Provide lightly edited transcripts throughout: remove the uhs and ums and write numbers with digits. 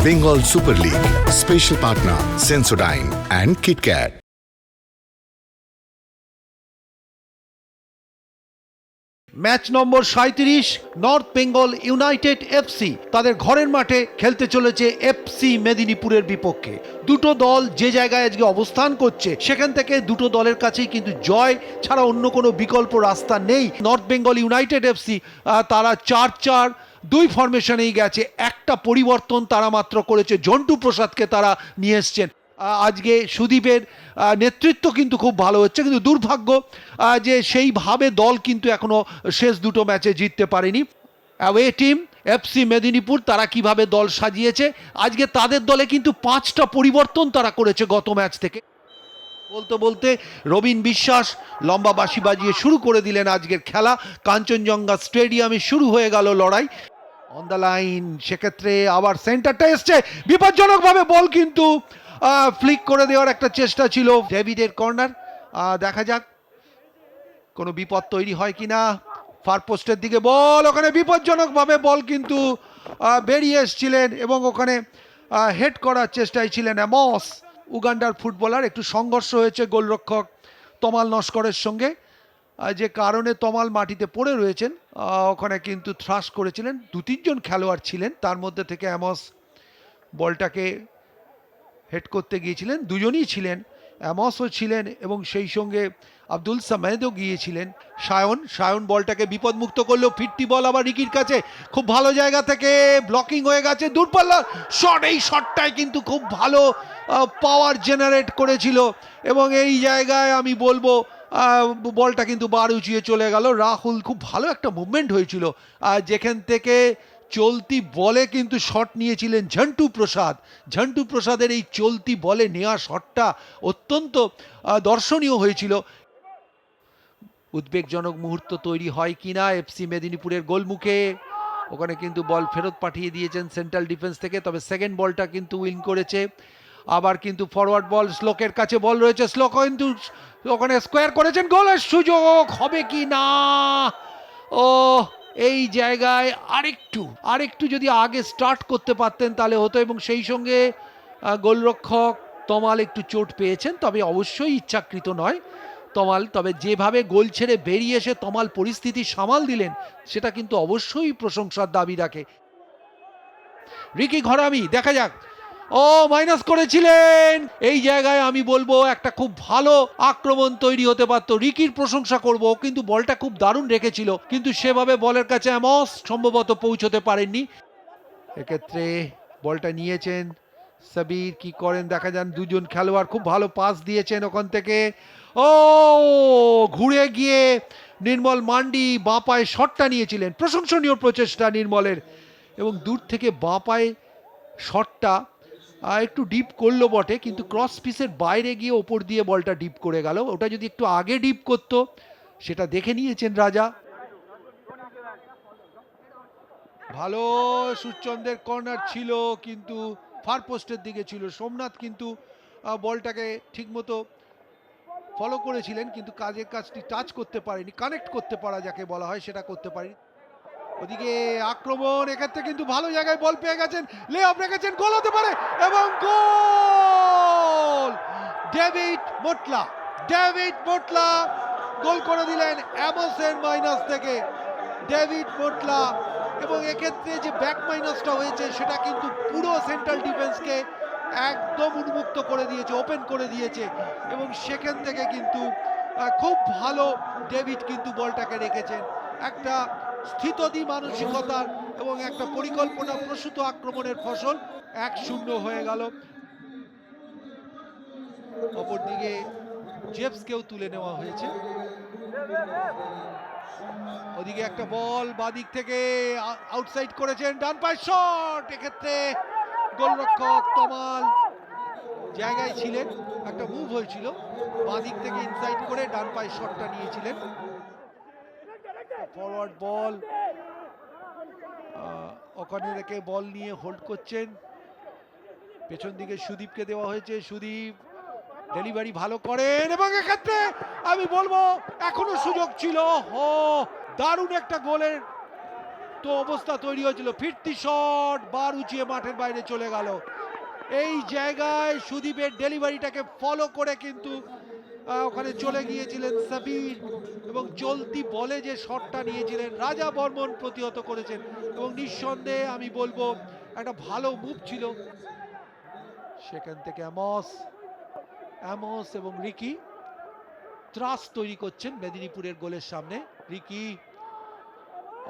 Bengal Super League. Special partner Sensodyne and KitKat. Match number 37 north Bengal United FC তাদের ঘরের মাঠে খেলতে চলেছে এফসি মেদিনীপুরের বিপক্ষে। দুটো দল যে জায়গায় আজকে অবস্থান করছে সেখান থেকে দুটো দলের কাছেই কিন্তু জয় ছাড়া অন্য কোনো বিকল্প রাস্তা নেই। নর্থ বেঙ্গল ইউনাইটেড এফসি তারা 4-4-2 ফরমেশনেই গেছে। একটা পরিবর্তন তারা মাত্র করেছে, ঝন্টু প্রসাদকে তারা নিয়ে এসছেন। আজকে সুদীপের নেতৃত্ব কিন্তু খুব ভালো হচ্ছে, কিন্তু দুর্ভাগ্য যে সেইভাবে দল কিন্তু এখনো শেষ দুটো ম্যাচে জিততে পারেনি। অ্যাওয়ে টিম এফসি মেদিনীপুর তারা কিভাবে দল সাজিয়েছে, আজকে তাদের দলে কিন্তু 5টা পরিবর্তন তারা করেছে গত ম্যাচ থেকে। বলতে বলতে রবিন বিশ্বাস লম্বা বাঁশি বাজিয়ে শুরু করে দিলেন আজকের খেলা। কাঞ্চনজঙ্ঘা স্টেডিয়ামে শুরু হয়ে গেল লড়াই অন দ্য লাইন। সেক্ষেত্রে আবার সেন্টারটা এসছে বিপজ্জনকভাবে, বল কিন্তু ফ্লিক করে দেওয়ার একটা চেষ্টা ছিল। ডেভিডের কর্নার, দেখা যাক কোনো বিপদ তৈরি হয় কিনা। ফার পোস্টের দিকে বল, ওখানে বিপজ্জনকভাবে বল কিন্তু বেরিয়ে এসছিলেন এবং ওখানে হেড করার চেষ্টায় ছিলেন অ্যামস, উগান্ডার ফুটবলার। একটু সংঘর্ষ হয়েছে গোলরক্ষক তমাল নস্করের সঙ্গে, যে কারণে তমাল মাটিতে পড়ে রয়েছেন। ওখানে কিন্তু থ্রাশ করেছিলেন, 2-3 জন খেলোয়াড় ছিলেন, তার মধ্যে থেকে অ্যামস বলটাকে হেড করতে গিয়েছিলেন। দুজনই ছিলেন, অ্যামসও ছিলেন এবং সেই সঙ্গে আব্দুল সামেদও গিয়েছিলেন। সায়ন বলটাকে বিপদমুক্ত করলো, ফিরতি বল আবার রিকির কাছে, খুব ভালো জায়গা থেকে ব্লকিং হয়ে গেছে, দূরপাল্লার শট। এই শটটায় কিন্তু খুব ভালো পাওয়ার জেনারেট করেছিল এবং এই জায়গায় আমি বলবো বলটা কিন্তু বার উঁচিয়ে চলে গেল। রাহুল খুব ভালো একটা মুভমেন্ট হয়েছিল, যেখান থেকে চলতি বলে কিন্তু শট নিয়েছিলেন ঝন্টু প্রসাদের এই চলতি বলে নেওয়া শটটা অত্যন্ত দর্শনীয় হয়েছিল। উদ্বেগজনক মুহূর্ত তৈরি হয় কিনা এফসি মেদিনীপুরের গোলমুখে, ওখানে কিন্তু বল ফেরত পাঠিয়ে দিয়েছেন সেন্ট্রাল ডিফেন্স থেকে। তবে সেকেন্ড বলটা কিন্তু উইন করেছে। আবার কিন্তু ফরওয়ার্ড বল, শ্লোকের কাছে বল রয়েছে, শ্লোক কিন্তু ওখানে স্কোয়ার করেছেন, গোলের সুযোগ হবে কি না। ও এই জায়গায় আরেকটু যদি আগে স্টার্ট করতে পারতেন তাহলে হতো, এবং সেই সঙ্গে গোলরক্ষক তমাল একটু চোট পেয়েছেন, তবে অবশ্যই ইচ্ছাকৃত নয় তমাল। তবে যেভাবে গোল ছেড়ে বেরিয়ে এসে তমাল পরিস্থিতি সামাল দিলেন সেটা কিন্তু অবশ্যই প্রশংসার দাবি রাখে। রিকি ঘরামি, দেখা যাক, ও মাইনাস করেছিলেন। এই জায়গায় আমি বলবো একটা খুব ভালো আক্রমণ তৈরি হতে পারতো। রিকির প্রশংসা করব, ও কিন্তু বলটা খুব দারুণ রেখেছিল, কিন্তু সেভাবে বলের কাছে অ্যামস সম্ভবত পৌঁছতে পারেননি। এক্ষেত্রে বলটা নিয়েছেন সাবির, কি করেন দেখা যান। দুজন খেলোয়াড় খুব ভালো পাস দিয়েছেন ওখান থেকে, ও ঘুরে গিয়ে নির্মল মান্ডি বাঁ পায়ে শটটা নিয়েছিলেন। প্রশংসনীয় প্রচেষ্টা নির্মলের, এবং দূর থেকে বাঁ পায়ে শটটা একটু ডিপ করলো বটে, কিন্তু ক্রস পিসের বাইরে গিয়ে ওপর দিয়ে বলটা ডিপ করে গেল। ওটা যদি একটু আগে ডিপ করতো সেটা দেখে নিয়েছেন রাজা। ভালো সূর্যচন্দ্রের কর্নার ছিল, কিন্তু ফার পোস্টের দিকে ছিল। সোমনাথ কিন্তু বলটাকে ঠিকমতো ফলো করেছিলেন, কিন্তু কাজটি টাচ করতে পারেনি, কানেক্ট করতে পারা যাকে বলা হয় সেটা করতে পারেনি। ওদিকে আক্রমণ, এক্ষেত্রে কিন্তু ভালো জায়গায় বল পেয়ে গেছেন, লে অফ রেখেছেন, গোল হতে পারে এবং গোল। ডেভিড মোটলা গোল করে দিলেন অ্যামসের মাইনাস থেকে। ডেভিড মোটলা, এবং এক্ষেত্রে যে ব্যাক মাইনাসটা হয়েছে সেটা কিন্তু পুরো সেন্ট্রাল ডিফেন্সকে একদম উন্মুক্ত করে দিয়েছে, ওপেন করে দিয়েছে, এবং সেখান থেকে কিন্তু খুব ভালো ডেভিড কিন্তু বলটাকে রেখেছেন। একটা স্থিতধী মানসিকতার এবং একটা পরিকল্পনা প্রসূত আক্রমণের ফসল 1-0 হয়ে গেল। অপরদিকে জেপসকেও তুলে নেওয়া হয়েছে। ওদিকে একটা বল বাদিক থেকে আউটসাইড করেছেন, ডান পায়ের শট। এক্ষেত্রে গোলরক্ষক তমাল জায়গায় ছিলেন, একটা মুভ হয়েছিল, বাদিক থেকে ইনসাইড করে ডান পায়ের শটটা নিয়েছিলেন। ফরওয়ার্ড বল, ওখানে রেখে বল নিয়ে হোল্ড করছেন, পেছন দিকে সুদীপকে দেওয়া হয়েছে। সুদীপ ডেলিভারি ভালো করেন, এবং এক্ষেত্রে আমি বলবো এখনো সুযোগ ছিল। দারুণ একটা গোলের তো অবস্থা তৈরি হয়েছিল, ফিরতি শট বার উঁচিয়ে মাঠের বাইরে চলে গেল। এই জায়গায় সুদীপের ডেলিভারিটাকে ফলো করে কিন্তু ওখানে চলে গিয়েছিলেন সাবির, এবং চলতি বলে যে শটটা নিয়েছিলেন রাজা বর্মন প্রতিহত করেছেন, এবং নিঃসন্দেহে আমি বলবো একটা ভালো মুভ ছিল। সেখান থেকে অ্যামোস এবং রিকি ত্রাস তৈরি করছেন মেদিনীপুরের গোলের সামনে। রিকি,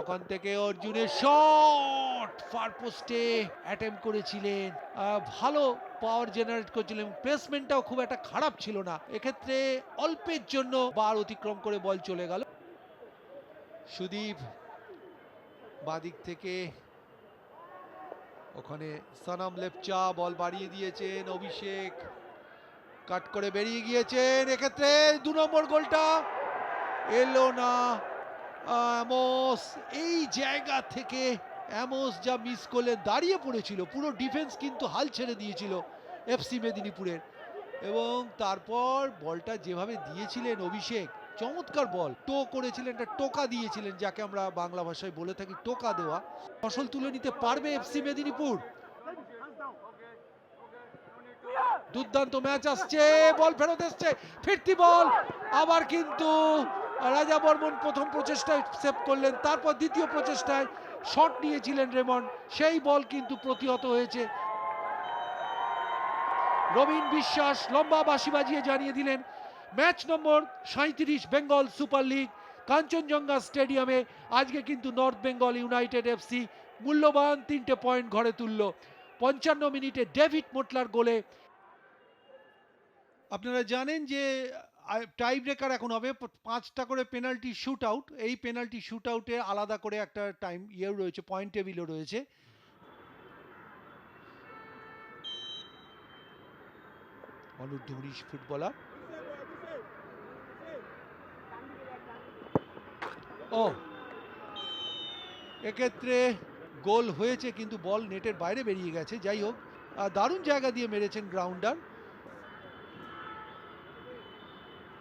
ওখান থেকে অর্জুনের শট, ফার পোস্টে অ্যাটেম্প করেছিলেন, ভালো পাওয়ার জেনারেট করেছিলেন, প্লেসমেন্টটাও খুব একটা খারাপ ছিল না। এক্ষেত্রে অল্পের জন্য বার অতিক্রম করে বল চলে গেল। সুদীপ বাদিক থেকে, ওখানে সানাম লেপচা বল বাড়িয়ে দিয়েছেন, অভিষেক কাট করে বেরিয়ে গিয়েছেন। এক্ষেত্রে 2 নম্বর গোলটা এলো না। অ্যামোস, এই জায়গা থেকে অ্যামোস যা মিস করলেন, দাঁড়িয়ে পড়েছিল, পুরো ডিফেন্স কিন্তু হাল ছেড়ে দিয়েছিল এফসি মেদিনীপুরের, এবং তারপর বলটা যেভাবে দিয়েছিলেন অভিষেক, চমৎকার বল, টো করেছিলেন, একটা টোকা দিয়েছিলেন, যাকে আমরা বাংলা ভাষায় বলে থাকি টোকা দেওয়া। ফসল তুলে নিতে পারবে এফসি মেদিনীপুর। দুর্দান্ত ম্যাচ আসছে, বল ফেরত এসছে, ফিরতি বল, আবার কিন্তু রাজা বর্মন প্রথম প্রচেষ্টায় সেভ করলেন, তারপর দ্বিতীয় প্রচেষ্টায় শট নিয়েছিলেন রেমন্ড, সেই বল কিন্তু প্রতিহত হয়েছে। রবিন বিশ্বাস লম্বা বাঁশি বাজিয়ে জানিয়ে দিলেন ম্যাচ নম্বর 37 বেঙ্গল সুপার লিগ কাঞ্চনজঙ্ঘা স্টেডিয়ামে আজকে কিন্তু নর্থ বেঙ্গল ইউনাইটেড এফসি মূল্যবান 3টে পয়েন্ট ঘরে তুলল 55 মিনিটে ডেভিড মোটলার গোলে। আপনারা জানেন যে টাই ব্রেকার এখন হবে, 5টা করে পেনাল্টি শুট আউট, এই পেনাল্টি শুট আউটে আলাদা করে একটা টাইম রয়েছে, পয়েন্ট টেবিলও রয়েছে। অনূর্ধ্ব 19 ফুটবলার, এক্ষেত্রে গোল হয়েছে কিন্তু বল নেটের বাইরে বেরিয়ে গেছে। যাই হোক, দারুণ জায়গা দিয়ে মেরেছেন গ্রাউন্ডার,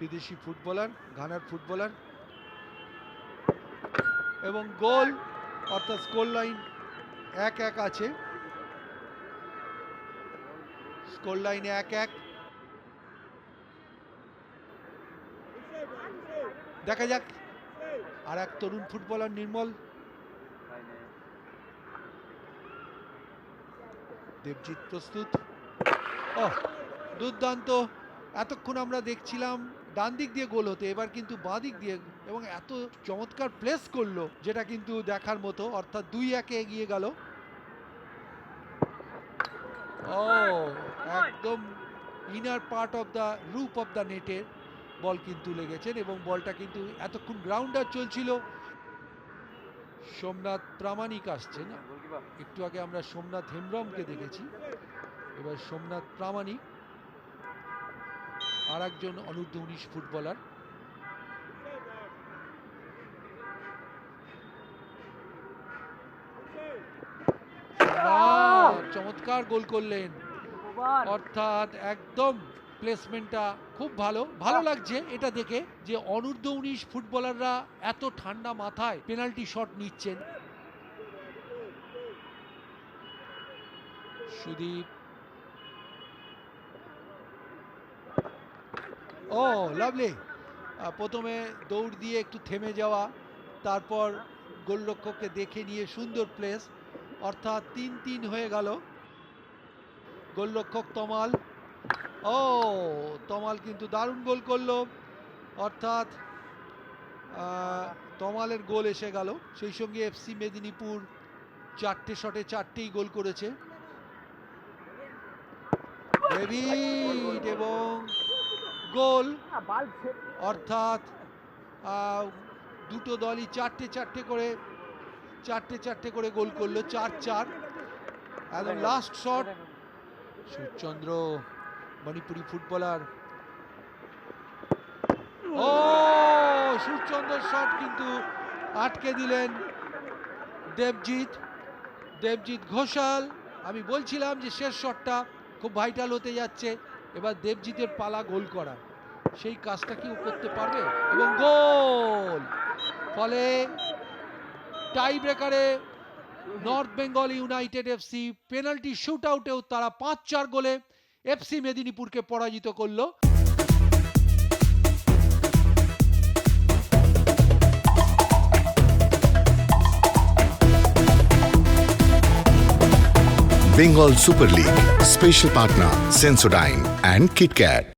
বিদেশি ফুটবলার, ঘানার ফুটবলার, এবং গোল, অর্থাৎ স্কোর লাইন 1-1 আছে, স্কোর লাইনে 1-1। দেখা যাক, আর এক তরুণ ফুটবলার নির্মল, দেবজিৎ প্রস্তুত। দুর্দান্ত, এতক্ষণ আমরা দেখছিলাম ডান দিক দিয়ে গোল হতে, এবার কিন্তু বাঁ দিক দিয়ে, এবং এত চমৎকার প্লেস করলো যেটা কিন্তু দেখার মতো, অর্থাৎ 2-1 এগিয়ে গেল। একদম inner part of the roof of the নেটের বল কিন্তু লেগেছেন, এবং বলটা কিন্তু এতক্ষণ গ্রাউন্ডার চলছিল। সোমনাথ প্রামাণিক আসছেন, একটু আগে আমরা সোমনাথ হেমব্রমকে দেখেছি, এবার সোমনাথ প্রামাণিক আর একজন অনূর্ধ্ব 19 ফুটবলার। চমৎকার গোল করলেন, অর্থাৎ একদম প্লেসমেন্টটা খুব ভালো লাগছে এটা দেখে যে অনূর্ধ্ব 19 ফুটবলাররা এত ঠান্ডা মাথায় পেনাল্টি শট নিচ্ছেন। সুদীপ, লাভলি, প্রথমে দৌড় দিয়ে একটু থেমে যাওয়া, তারপর গোলরক্ষককে দেখে নিয়ে সুন্দর প্লেস, অর্থাৎ 3-3 হয়ে গেল। গোলরক্ষক তমাল কিন্তু দারুণ গোল করলো, অর্থাৎ তমালের গোল এসে গেল। সেই সঙ্গে এফসি মেদিনীপুর 4টে শটে 4টেই গোল করেছে। ডেভিড এবং গোল, অর্থাৎ দুটো দলই 4টে করে গোল করলো, 4-4। একদম last shot, Surchandra Manipuri footballer, সূর্যচন্দ্রের শট কিন্তু আটকে দিলেন দেবজিৎ ঘোষাল। আমি বলছিলাম যে শেষ শটটা খুব ভাইটাল হতে যাচ্ছে, এবার দেবজিতের পালা গোল করা, সেই কাজটা কি ও করতে পারবে, এবং গোল, ফলে টাই ব্রেকারে North Bengal United FC penalty shoot আউটেও তারা 5-4 গোলে এফসি মেদিনীপুরকে পরাজিত করলো। Bengal Super League. Special partner Sensodyne and KitKat.